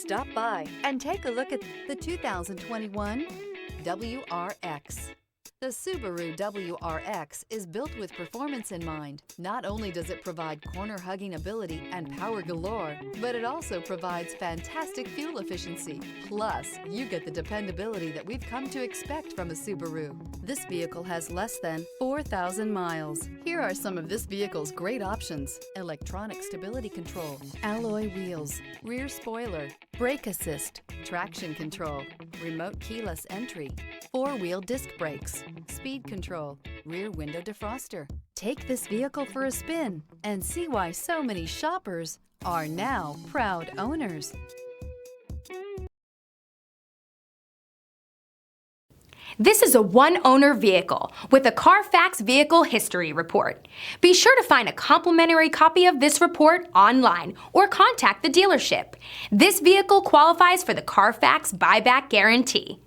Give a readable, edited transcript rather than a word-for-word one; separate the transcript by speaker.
Speaker 1: Stop by and take a look at the 2021 WRX. The Subaru WRX is built with performance in mind. Not only does it provide corner-hugging ability and power galore, but it also provides fantastic fuel efficiency. Plus, you get the dependability that we've come to expect from a Subaru. This vehicle has less than 4,000 miles. Here are some of this vehicle's great options: electronic stability control, alloy wheels, rear spoiler, brake assist, traction control, remote keyless entry, four-wheel disc brakes, speed control, rear window defroster. Take this vehicle for a spin and see why so many shoppers are now proud owners.
Speaker 2: This is a one-owner vehicle with a CARFAX Vehicle History Report. Be sure to find a complimentary copy of this report online or contact the dealership. This vehicle qualifies for the CARFAX Buyback Guarantee.